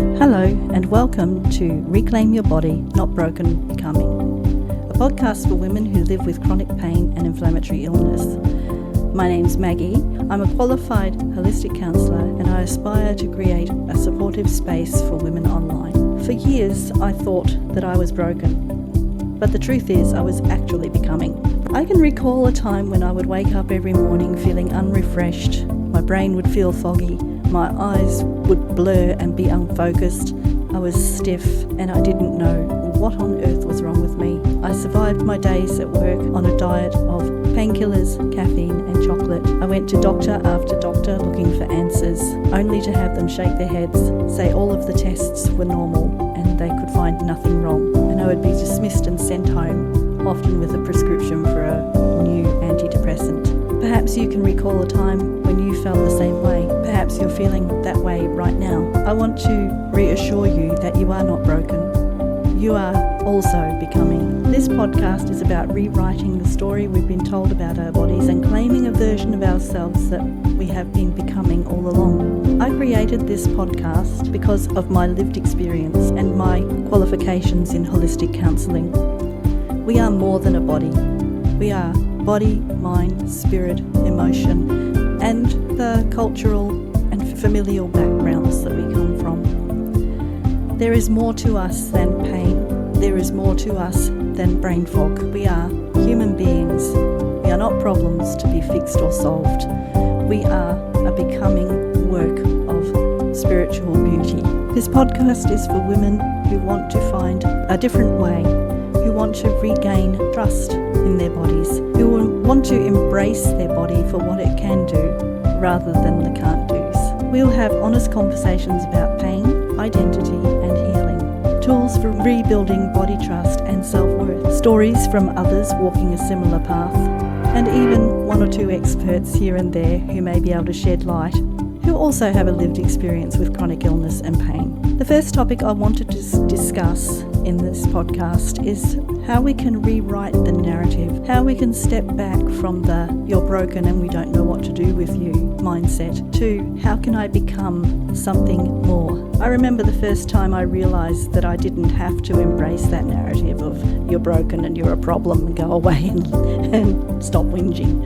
Hello and welcome to Reclaim Your Body, Not Broken, Becoming, a podcast for women who live with chronic pain and inflammatory illness. My name's Maggie. I'm a qualified holistic counsellor and I aspire to create a supportive space for women online. For years, I thought that I was broken, but the truth is I was actually becoming. I can recall a time when I would wake up every morning feeling unrefreshed, my brain would feel foggy, my eyes would blur and be unfocused. I was stiff and I didn't know what on earth was wrong with me. I survived my days at work on a diet of painkillers, caffeine and chocolate. I went to doctor after doctor looking for answers, only to have them shake their heads, say all of the tests were normal and they could find nothing wrong. And I would be dismissed and sent home, often with a prescription for a new antidepressant. Perhaps you can recall a time when you felt the same way. Perhaps you're feeling that way right now. I want to reassure you that you are not broken. You are also becoming. This podcast is about rewriting the story we've been told about our bodies and claiming a version of ourselves that we have been becoming all along. I created this podcast because of my lived experience and my qualifications in holistic counselling. We are more than a body. We are body, mind, spirit, emotion, and the cultural and familial backgrounds that we come from. There is more to us than pain. There is more to us than brain fog. We are human beings. We are not problems to be fixed or solved. We are a becoming work of spiritual beauty. This podcast is for women who want to find a different way, who want to regain trust in their bodies, who want to embrace their body for what it can do rather than the can't do's. We'll have honest conversations about pain, identity and healing, tools for rebuilding body trust and self-worth, stories from others walking a similar path, and even one or two experts here and there who may be able to shed light, who also have a lived experience with chronic illness and pain. The first topic I wanted to discuss in this podcast is how we can rewrite the narrative, how we can step back from the "you're broken and we don't know what to do with you" mindset to how can I become something more. I remember the first time I realised that I didn't have to embrace that narrative of "you're broken and you're a problem" and go away and stop whinging.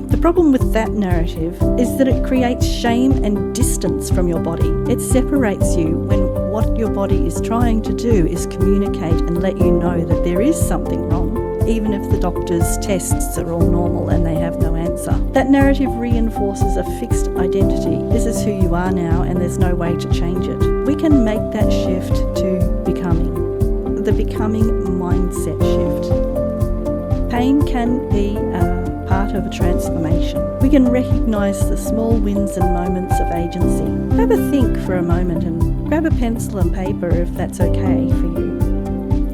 The problem with that narrative is that it creates shame and distance from your body. It separates you when what your body is trying to do is communicate and let you know that there is something wrong, even if the doctor's tests are all normal and they have no answer. That narrative reinforces a fixed identity. This is who you are now and there's no way to change it. We can make that shift to becoming, the becoming mindset shift. Pain can be a part of a transformation. We can recognise the small wins and moments of agency. Have a think for a moment and grab a pencil and paper if that's okay for you.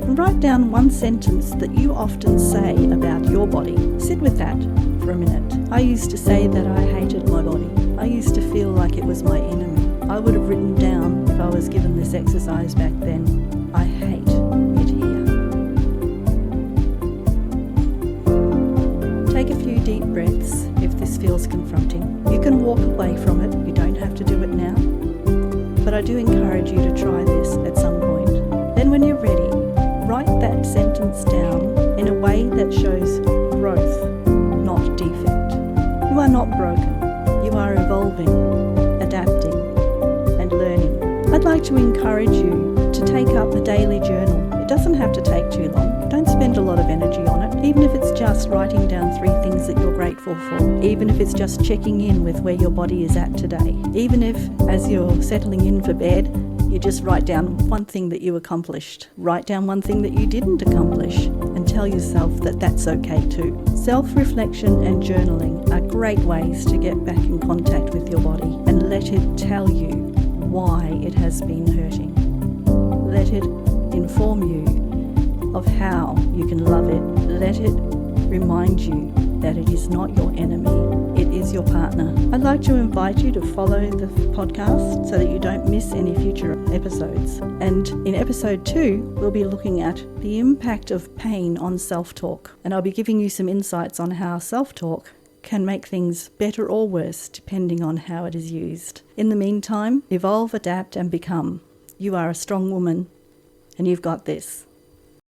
And write down one sentence that you often say about your body. Sit with that for a minute. I used to say that I hated my body. I used to feel like it was my enemy. I would have written down, if I was given this exercise back then, I hate it here. Take a few deep breaths if this feels confronting. You can walk away from it, you don't have to do it now, but I do encourage you to try this at some point. Then when you're ready, write that sentence down in a way that shows growth, not defect. You are not broken, you are evolving, adapting and learning. I'd like to encourage you to take up a daily journal. It doesn't have to take too long. Don't spend a lot of energy on it, even if it's just writing down 3 things that you're grateful for, even if it's just checking in with where your body is at today, even if as you're settling in for bed, you just write down one thing that you accomplished, write down one thing that you didn't accomplish, and tell yourself that that's okay too. Self-reflection and journaling are great ways to get back in contact with your body and let it tell you why it has been hurting. Let it inform you of how you can love it. Let it remind you that it is not your enemy, it is your partner. I'd like to invite you to follow the podcast so that you don't miss any future episodes. And in episode 2, we'll be looking at the impact of pain on self-talk. And I'll be giving you some insights on how self-talk can make things better or worse depending on how it is used. In the meantime, evolve, adapt and become. you are a strong woman and you've got this.